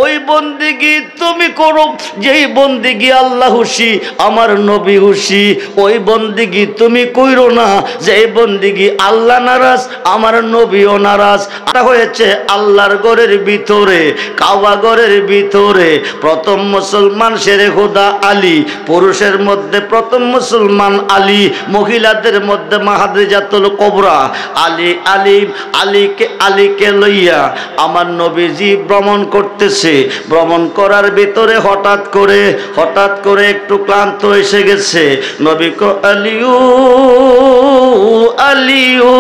ওই বন্দেগী তুমি করো যেই বন্দেগী আল্লাহ খুশি, আমার নবী খুশি। ওই বন্দেগী তুমি কইরো না যেই বন্দেগী আল্লাহ নারাজ, আমার নবীও নারাজ। এটা হয়েছে আল্লাহর ঘরের ভিতরে, কাবা ঘরের ভিতরে প্রথম মুসলমান শেরে খোদা আলী, পুরুষের মধ্যে প্রথম মুসলমান আলী, মহিলাদের মধ্যে মাহাদিজাতুল কুবরা আলী। আলীকে লইয়া আমার নবীজি ভ্রমণ করতেছে। ভ্রমণ করার ভিতরে হঠাৎ করে একটু ক্লান্ত এসে গেছে। নবী কো আলিও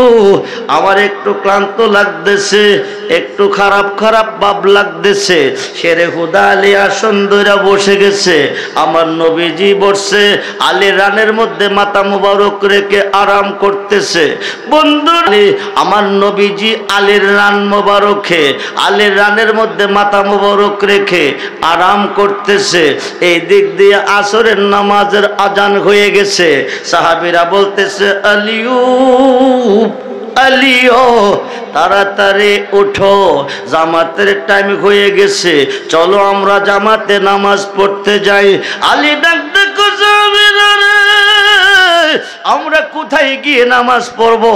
আমার একটু ক্লান্ত লাগতেছে, একটু খারাপ ভাব লাগতেছে। শেরে খুদা আলী আসন ধইরা বসে গেছে। আমার নবীজি বসছে, আলী রানের মধ্যে মাথা মুবারক রেখে আরাম করতেছে। বন্ধু, আমার নবীজি আলীর রান মুবারকে, আলীর রানের মধ্যে মাথা মুবারক রেখে আরাম করতেছে। এই দিক দিয়ে আসরের নামাজের আজান হয়ে গেছে। সাহাবীরা বলতেছে আলিও তাড়াতাড়ি উঠো, জামাতের টাইম হয়ে গেছে, চলো আমরা জামাতে নামাজ পড়তে যাই। আলী ডাকতে আমরা কোথায় গিয়ে নামাজ পড়বো?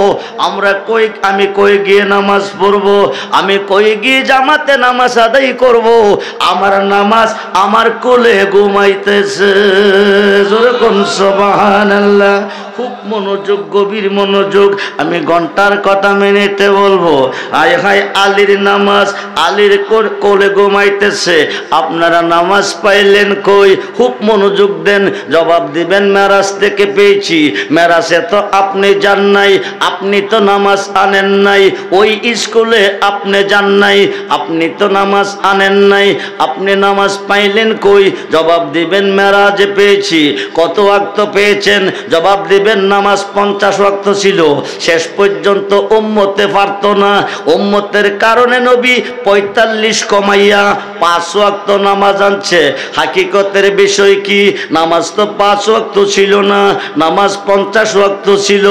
আমি কই গিয়ে নামাজ পড়বো? আমি কই গিয়ে জামাতে নামাজ আদায় করব? আমার নামাজ আমার কোলে ঘুমাইতেছে। জোরে কোন সুবহানাল্লাহ। খুব মনোযোগ, গভীর মনোযোগ। আমি ঘন্টার কথা মেনেতে বলবো। আয় হায়, আলীর নামাজ আলীর কোলে ঘুমাইতেছে। আপনারা নামাজ পাইলেন কই? খুব মনোযোগ দেন, জবাব দিবেন মেরাজ থেকে পেয়েছি। মেরাজে তো আপনি যান নাই, আপনি তো নামাজ আনেন নাই। ওই স্কুলে আপনি যান নাই, আপনি তো নামাজ আনেন নাই। আপনি নামাজ পাইলেন কই? জবাব দিবেন মেরাজে পেয়েছি। কত ওয়াক্ত পেয়েছেন? জবাব দিবেন নামাজ 50 ওয়াক্ত ছিল। শেষ পর্যন্ত উম্মতে পারতো না। উম্মতের কারণে নবী 45 কমাইয়া 5 ওয়াক্ত নামাজ আনছে। হাকিকতের বিষয় কি? নামাজ তো 5 ওয়াক্ত ছিল না, নামাজ 50 ওয়াক্ত ছিল।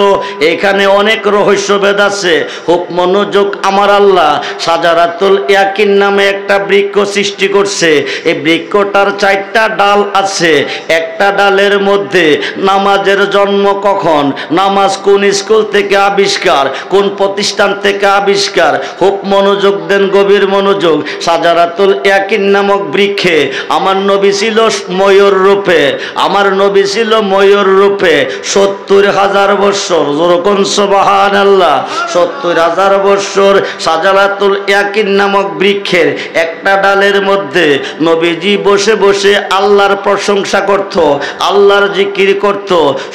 এখানে অনেক রহস্যভেদ আছে। খুব মনোযোগ। আমার আল্লাহ সাজারাতুল ইয়াকিন নামে একটা বৃক্ষ সৃষ্টি করছে। এই বৃক্ষটার 4টা ডাল আছে। একটা ডালের মধ্যে নামাজের জন্ম কখন, নামাজ কোন স্কুল থেকে আবিষ্কার, কোন প্রতিষ্ঠান থেকে আবিষ্কার। খুব মনোযোগ দেন, গভীর মনোযোগ। সাজারাতুল ইয়াকিন নামক বৃক্ষে আমার নবী ছিল ময়ূর রূপে। আমার নবী ছিল ময়ূর রূপে 70,000 বছর। যেরকম সুবহানাল্লাহ, 70,000 বছর সাজারাতুল ইয়াকিন নামক বৃক্ষের একটা ডালের মধ্যে নবীজি বসে বসে আল্লাহর প্রশংসা করত, আল্লাহর জিকির করত।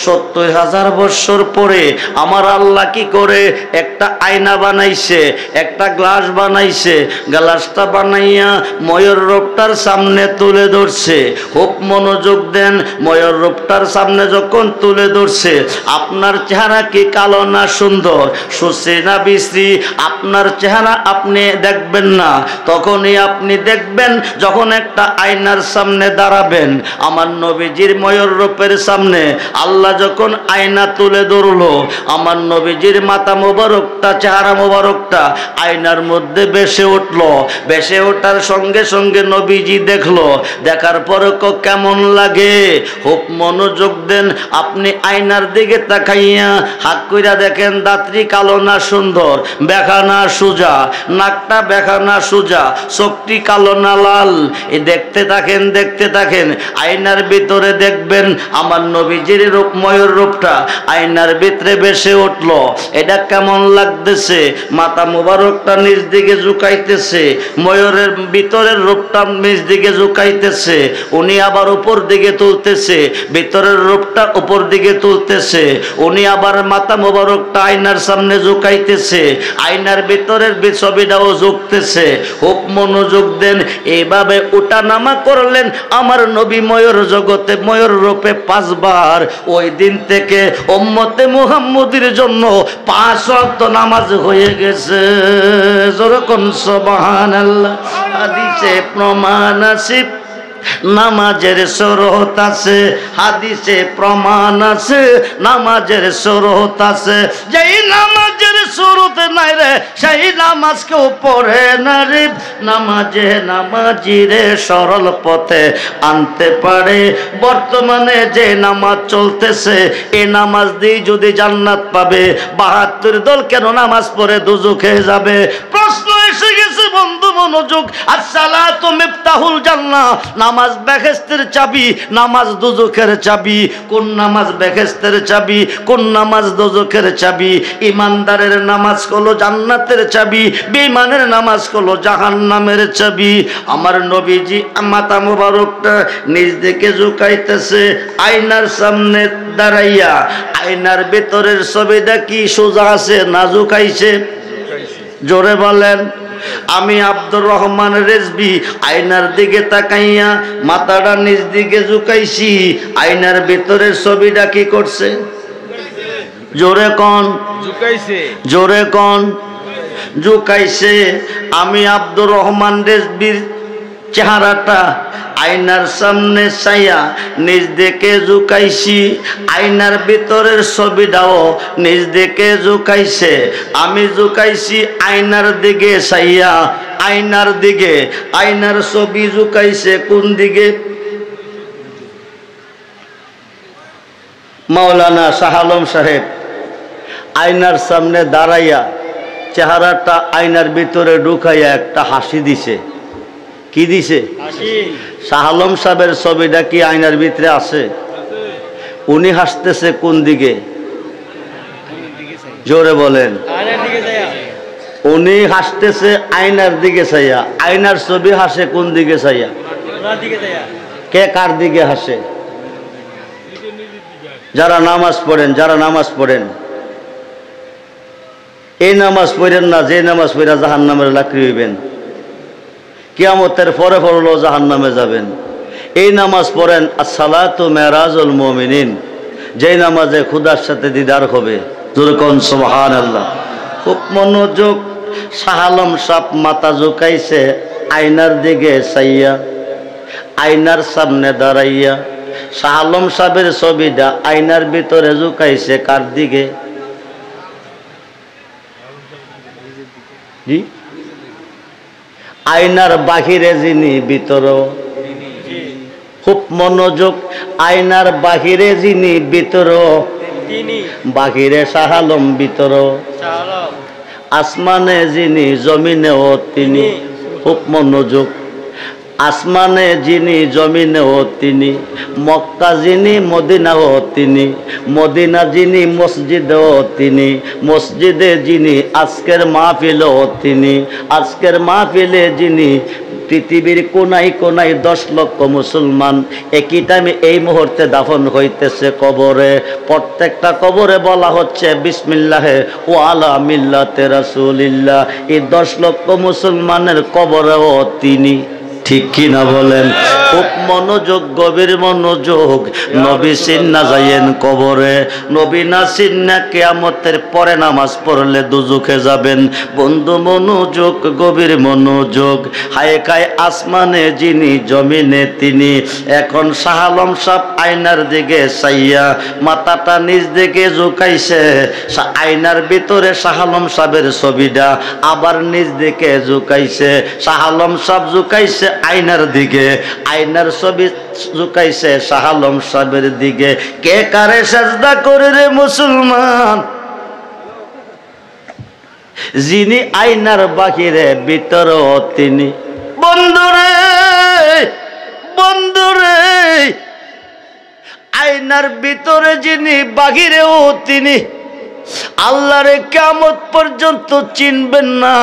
70,000 বছর পরে আমার আল্লাহ কি করে? একটা আয়না বানাইছে, একটা গ্লাস বানাইছে। গ্লাসটা বানাইয়া ময়ূর রূপটার সামনে তুলে ধরছে। খুব মনোযোগ দেন। ময়ূর রূপটার সামনে যখন তুলে ধরছে, আপনার চেহারা কি কালো না সুন্দর, সুশ্রী না বিশ্রী? আপনার চেহারা আপনি দেখবেন না, তখনই আপনি দেখবেন যখন একটা আয়নার সামনে দাঁড়াবেন। আমার নবীজির ময়ূর রূপের সামনে আল্লাহ যখন আয়না তুলে ধরলো, আমার নবীজির মাথা মোবারকটা, চেহারা মোবারকটা আয়নার মধ্যে ভেসে উঠলো। ভেসে ওঠার সঙ্গে সঙ্গে নবীজি দেখলো। দেখার পরে কেমন লাগে? খুব মনোযোগ দেন। আপনি আয়নার দিকে তাকাইয়া হাত কইরা দেখেন দাঁতটি কালো না সুন্দর, বেঁকা না সোজা, নাকটা বেঁকা না সোজা, চোখটি কালো না লাল। দেখতে থাকেন। আয়নার ভিতরে দেখবেন আমার নবীজির রূপ, ময়ূর রূপটা আয়নার ভিতরে ভেসে উঠলো। এটা কেমন লাগতেছে? মাথা মুবারকটা নিচ দিকে ঝুঁকাইতেছে, ময়ূরের ভিতরের রূপটা নিচ দিকে ঝুঁকাইতেছে। উনি আবার উপর দিকে তুলতেছে, ভিতরের রূপটা উপর দিকে তুলতেছে। উনি আবার মাথা মুবারকটা আয়নার সামনে ঝুঁকাইতেছে, আয়নার ভিতরের ছবিটাও ঝুঁকতেছে। খুব মনোযোগ দেন। এইভাবে ওঠা নামা করলেন আমার নবী ময়ূর জগতে, ময়ূর রূপে 5 বার। ওই দিন থেকে উম্মতে মুহাম্মদের জন্য 5 ওয়াক্ত নামাজ হয়ে গেছে। যেরকম সুবহানাল্লাহ। হাদিসে প্রমাণ আছে নামাজের শরত আছে, হাদিসে প্রমাণ আছে নামাজের শরত আছে। যেই নামাজের শরত নাই রে সেই নামাজ কেউ পড়ে না রে। নামাজে নামাজিরে সরল পথে আনতে পারে। বর্তমানে যে নামাজ চলতেছে এই নামাজ দিয়ে যদি জান্নাত পাবে, ৭২ দল কেন নামাজ পড়ে দুজখে যাবে? প্রশ্ন এসে গেছে বন্ধু, মনোযোগ। আসসালাতু মিফতাহুল জান্নাহ, নামাজ বেহেশতের চাবি, নামাজ দুজখের চাবি। কোন নামাজ বেহেশতের চাবি, কোন নামাজ দুজখের চাবি? ইমানদারের নামাজ হলো জান্নাতের চাবি, বেঈমানের নামাজ হলো জাহান্নামের চাবি। আমার নবীজি মাথা মোবারকটা নিজ দিকে ঝুঁকাইতেছে, আয়নার সামনে দাঁড়াইয়া। আয়নার ভেতরের ছবিটা কি সোজা আছে না ঝুঁকাইছে? জোরে বলেন। আমি আব্দুর রহমান রেজবি আয়নার দিকে তাকাইয়া মাথাটা নিজ দিকে ঝুঁকাইছি। আয়নার ভেতরের ছবিটা কি করছে? জোরে কোন? জোরে কোন? ঝুঁকাইছে। আমি আব্দুর রহমান রেজবির চেহারাটা আয়নার সামনে চাইয়া নিজ দিকে ঝুঁকাইছি। আয়নার ভিতরের ছবিটাও নিজ দিকে ঝুঁকাইছে। আমি ঝুঁকাইছি আয়নার দিকে চাইয়া, আয়নার দিকে। আয়নার ছবি ঝুঁকাইছে কোন দিকে? মাওলানা শাহ আলম সাহেব আয়নার সামনে দাঁড়াইয়া চেহারাটা আয়নার ভিতরে ঢুকাইয়া একটা হাসি দিছে। কি দিছে? শাহ আলম সাহেবের ছবিটা কি আয়নার ভিতরে আছে? উনি হাসতেছে কোন দিকে? জোরে বলেন। উনি হাসতেছে আয়নার দিকে চাইয়া। আয়নার ছবি হাসে কোন দিকে চাইয়া? কে কার দিকে হাসে? যারা নামাজ পড়েন, যারা নামাজ পড়েন, এই নামাজ পড়েন না যে নামাজ পড়া জাহান্নামের লাকড়ি হইবেন, কিয়ামতের পরে পড়লেও জাহান্নামে যাবেন। এই নামাজ পড়েন আসসালাতু মেরাজুল মুমিনিন, যেই নামাজে খুদার সাথে দিদার হবে। যেরকম সুবহানাল্লাহ। খুব মনোযোগ। শাহ আলম সাহেব মাথা ঝুঁকাইছে আয়নার দিকে চাইয়া, আয়নার সামনে দাঁড়াইয়া। শাহ আলম সাহেবের ছবিটা আয়নার ভিতরে ঝুঁকাইছে কার দিকে? জি, আয়নার বাহিরে যিনি ভিতরও। খুব মনোযোগ। আয়নার বাহিরে যিনি ভিতরও, বাহিরে শাহ আলম ভিতরও। আসমানে যিনি জমিনেও তিনি। খুব মনোযোগ। আসমানে যিনি জমিনেও তিনি, মক্কা যিনি মদিনাও তিনি, মদিনা যিনি মসজিদেও তিনি, মসজিদে যিনি আজকের মাহফিলও তিনি, আজকের মাহফিলে যিনি। পৃথিবীর কোনায় কোনায় 10 লক্ষ মুসলমান একই টাইমে এই মুহূর্তে দাফন হইতেছে কবরে। প্রত্যেকটা কবরে বলা হচ্ছে বিসমিল্লাহে ওয়া আলা মিল্লাতে রাসূলিল্লাহ। এই 10 লক্ষ মুসলমানের কবরেও তিনি। ঠিক কিনা বলেন? খুব মনোযোগ, গভীর মনোযোগ। নবী চিন্না যাইয়েন কবরে, নবী না চিন্না কিয়ামতের পরে নামাজ পড়লে দুজখে যাবেন। বন্ধু মনোযোগ, গভীর মনোযোগ। হায় কায় আসমানে যিনি জমিনে তিনি। এখন শাহ আলম সাহেব আয়নার দিকে চাইয়া মাথাটা নিজ দিকে ঝুঁকাইছে। আয়নার ভিতরে শাহ আলম সাহেবের ছবিটা আবার নিজ দিকে ঝুঁকাইছে। শাহ আলম সাহেব ঝুঁকাইছে আয়নার দিকে, আয়নার ছবি ঝুঁকাইছে শাহ আলম সাহেবের দিকে। কে কারে সাজদা করে রে মুসলমান? যিনি আয়নার বাহিরে ভিতরও তিনি। বন্ধুরে, বন্ধুরে, আয়নার ভিতরে যিনি বাহিরেও তিনি। আল্লাহরে কিয়ামত পর্যন্ত চিনবেন না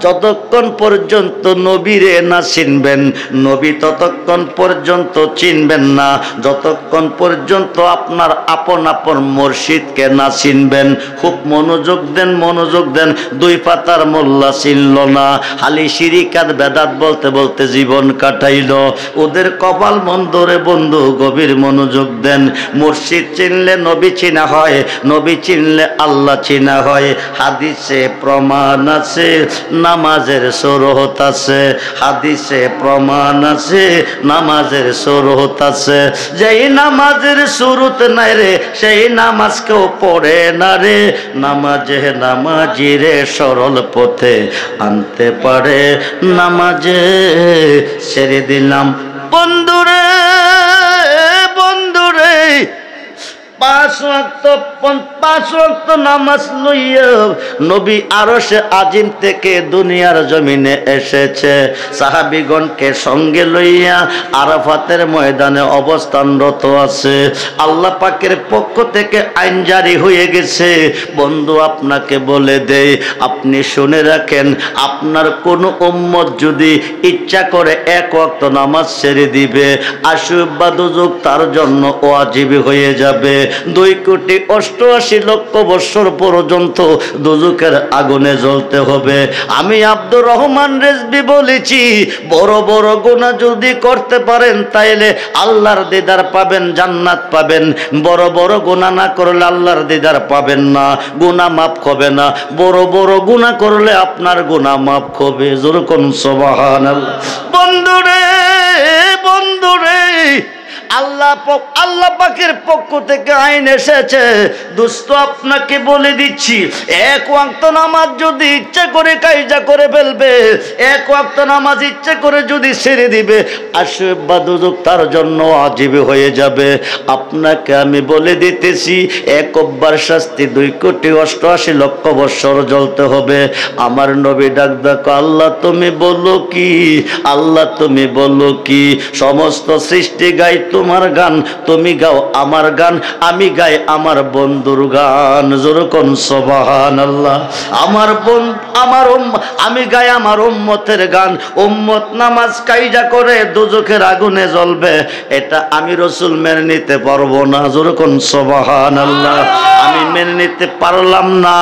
যতক্ষণ পর্যন্ত নবীরে না চিনবেন। নবী ততক্ষণ পর্যন্ত চিনবেন না যতক্ষণ পর্যন্ত আপনার আপন আপন মুর্শিদকে না চিনবেন। খুব মনোযোগ দেন, মনোযোগ দেন। 2 পাতার মোল্লা চিনল না, খালি শিরিকাত বেদাত বলতে বলতে জীবন কাটাইল। ওদের কপাল মন্দরে বন্ধু, গভীর মনোযোগ দেন। মুর্শিদ চিনলে নবী চিনা হয়, নবী চিনলে আল্লাহ চিনা হয়। হাদিসে প্রমাণ আছে নামাজের সুরত আছে, হাদিসে প্রমাণ আছে নামাজের সুরত আছে। যেই নামাজের সুরত নাই রে সেই নামাজ কেউ পড়ে না রে। নামাজে নামাজিরে সরল পথে আনতে পারে, নামাজে ছেড়ে দিলাম বন্ধুরে বন্ধুরে। পাঁচ ওয়াক্ত নামাজ লইয়া নবী আরশে আজিম থেকে দুনিয়ার জমিনে এসেছে। সাহাবীগণকে সঙ্গে লইয়া আরাফাতের ময়দানে অবস্থানরত আছে। আল্লাহ পাকের পক্ষ থেকে আইন জারি হয়ে গেছে। বন্ধু আপনাকে বলে দেই, আপনি শুনে রাখেন, আপনার কোন উম্মত যদি ইচ্ছা করে এক ওয়াক্ত নামাজ ছেড়ে দিবে, আশুব বা দুজুক তার জন্য ওয়াজিব হয়ে যাবে। 2,88,00,000 বছর পর্যন্ত দুজুকের আগুনে জ্বলতে হবে। আমি আব্দুর রহমান রেজবি বলেছি, বড় বড় গুনাহ যদি করতে পারেন তাইলে আল্লাহর দিদার পাবেন, জান্নাত পাবেন। বড় বড় গুনাহ না করলে আল্লাহর দিদার পাবেন না, গুনাহ মাফ হবে না। বড় বড় গুনাহ করলে আপনার গুনাহ মাফ হবে। জোরে কোন সুবহানাল্লাহ। বন্ধুরে বন্ধুরে, আল্লাহ পাকের পক্ষ থেকে আইন এসেছে। দোস্ত আপনাকে বলে দিচ্ছি, এক ওয়াক্ত নামাজ যদি ইচ্ছা করে কায়দা করে ফেলবে, এক ওয়াক্ত নামাজ ইচ্ছা করে যদি ছেড়ে দিবে, আশুব বা দুজুক তার জন্য ওয়াজিব হয়ে যাবে। আপনাকে আমি বলে দিতেছি, একবার শাস্তি 2,88,00,000 বছর জ্বলতে হবে। আমার নবী ডাক দেখো, আল্লাহ তুমি বলো কি, আল্লাহ তুমি বলো কি। সমস্ত সৃষ্টি গাই তোমার গান, তুমি গাও আমার গান, আমি গাই আমার বন্ধুর গান। জোরে কোন সুবহানাল্লাহ। আমি গাই আমার উম্মতের গান। উম্মত নামাজ কায়দা করে দুজকের আগুনে জ্বলবে, এটা আমি রাসূল মেনে নিতে পারবো না। জোরে কোন সুবহানাল্লাহ। আমি মেনে নিতে পারলাম না,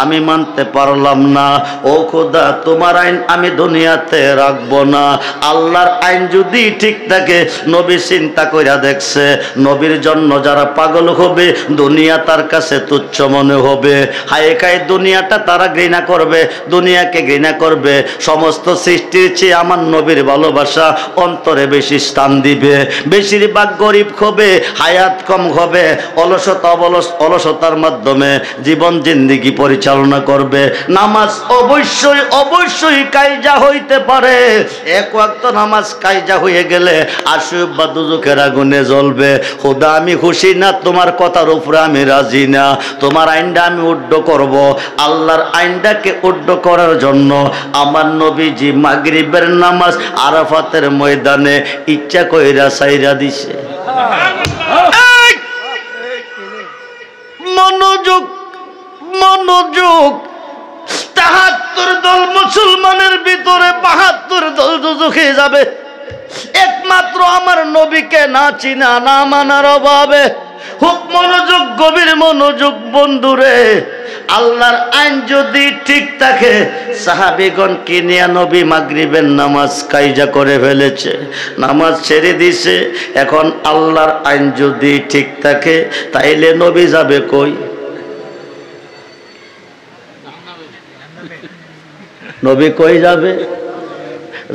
আমি মানতে পারলাম না। ও খোদা, তোমার আইন আমি দুনিয়াতে রাখবো না। আল্লাহর আইন যদি ঠিক থাকে, নবী চিন্তা কইরা দেখছে, নবীর জন্য যারা পাগল হবে দুনিয়া তার কাছে তুচ্ছ মনে হবে। হায় খায় দুনিয়াটা তারা ঘৃণা করবে, দুনিয়াকে ঘৃণা করবে। সমস্ত সৃষ্টির চেয়ে আমার নবীর ভালোবাসা অন্তরে বেশি স্থান দিবে। বেশিরভাগ গরিব হবে, হায়াত কম হবে, অলসতার মাধ্যমে জীবন জিন্দেগি পরিচালনা করবে। নামাজ অবশ্যই অবশ্যই কায়জা হইতে পারে। এক ওয়াক্ত নামাজ কায়জা হয়ে গেলে আশুব বা দুজকের আগুনে জ্বলবে। খোদা আমি খুশি না, তোমার কথার উপরে আমি রাজি না, তোমার আইনটা আমি উড্ড করব। আল্লাহর আইনটাকে উড্ড করার জন্য আমার নবীজি মাগরিবের নামাজ আরাফাতের ময়দানে ইচ্ছা কইরা সাইরা দিছে। মনোযোগ মনোযোগ। ৭৩ দল মুসলমানের ভিতরে ৭২ দল দুজখে যাবে, একমাত্র আমার নবীকে না চিনা না মানার অভাবে। খুব মনোযোগ, গভীর মনোযোগ বন্ধুরে। আল্লাহর আইন যদি ঠিক থাকে, সাহাবীগণকে নিয়ে নবী মাগরিবের নামাজ কায়জা করে ফেলেছে, নামাজ ছেড়ে দিছে। এখন আল্লাহর আইন যদি ঠিক থাকে তাইলে নবী যাবে কই? নবী কই যাবে?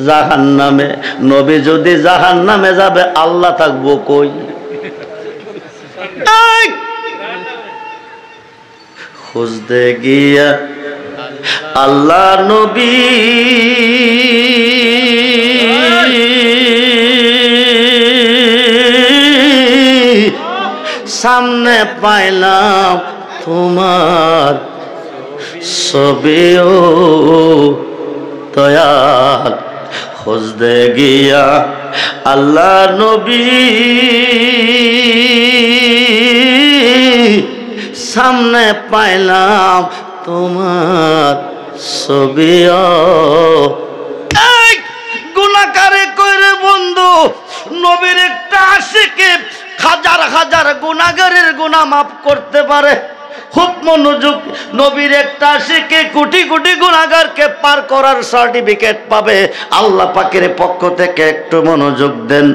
জাহান্নামে। নবী যদি জাহান্নামে যাবে, আল্লাহ থাকবো কই? খুঁজতে গিয়া আল্লাহ নবী সামনে পাইলাম তোমার ছবিও দয়াল। খুঁজতে গিয়া আল্লাহ নবী সামনে পাইলাম তোমার ছবিও। গুনাহগারে কইরে বন্ধু, নবীর একটা আশিকে হাজার হাজার গুনাহগারের গুনাহ মাফ করতে পারে। খুব মনোযোগ। নবীর একটা আশিকে কোটি কোটি গুনাহগারকে পার করার সার্টিফিকেট পাবে আল্লাহ পাকের পক্ষ থেকে। একটু মনোযোগ দেন,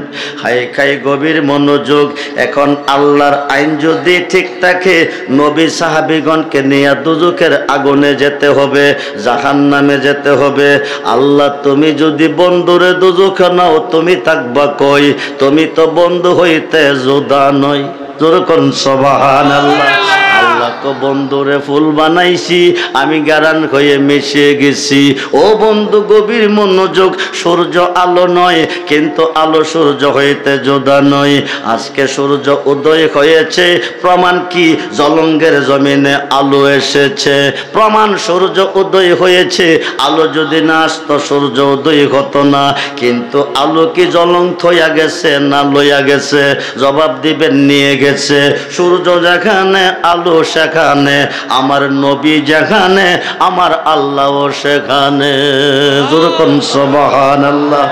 হাই খাই গভীর মনোযোগ। এখন আল্লাহর আইন যদি ঠিক থাকে, নবী সাহাবীগণকে নিয়ে দুজকের আগুনে যেতে হবে, জাহান্নামে যেতে হবে। আল্লাহ তুমি যদি বন্ধুরে দুজকে নাও, তুমি থাকবা কই? তুমি তো বন্ধু হইতে জুদা নয়। যেরকম সুবহানাল্লাহ। আল্লাহ তো বন্ধুরে ফুল বানাইছি, আমি গারান হয়ে মিশে গেছি। ও বন্ধু গভীর মনোযোগ। সূর্য আলো নয়, কিন্তু আলো সূর্য হইতে জুদা নয়। আজকে সূর্য উদয় হয়েছে, প্রমাণ কি? জলঙ্গের জমিনে আলো এসেছে, প্রমাণ সূর্য উদয় হয়েছে। আলো যদি না আসতো সূর্য উদয় হতো না। কিন্তু আলো কি জলঙ্গ হইয়া গেছে না লইয়া গেছে? জবাব দিবেন নিয়ে গেছে। সূর্য যেখানে আলো সেখানে, আমার নবী যেখানে আমার আল্লাহ সেখানে। যেরকম সুবহানাল্লাহ।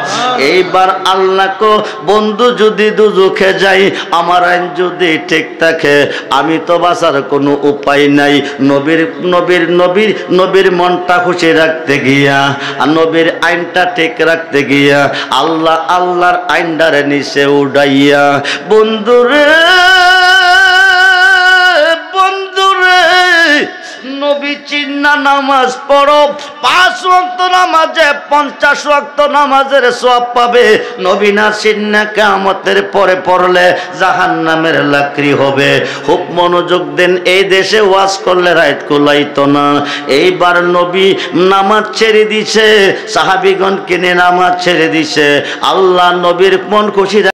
এইবার আল্লাহ কো বন্ধু যদি দুজখে যাই, আমার আইন যদি ঠিক থাকে, আমি তো বাঁচার কোনো উপায় নাই। নবীর নবীর নবীর নবীর মনটা খুশি রাখতে গিয়া আর নবীর আইনটা ঠিক রাখতে গিয়া আল্লাহ আল্লাহর আইনটারে নিচে উড়াইয়া, বন্ধুরে নবী চিন্না নামাজ পড়ো। 5 ওয়াক্ত নামাজে 50 ওয়াক্ত নামাজের সওয়াব পাবে। নবী না চিন্না কিয়ামতের পরে পড়লে জাহান্নামের লাকড়ি হবে। খুব মনোযোগ দেন। এই দেশে ওয়াজ করলে রাত কুলাইতো না। এইবার নবী নামাজ ছেড়ে দিছে, সাহাবীগণ কিনে নামাজ ছেড়ে দিছে। আল্লাহ নবীর মন খুশি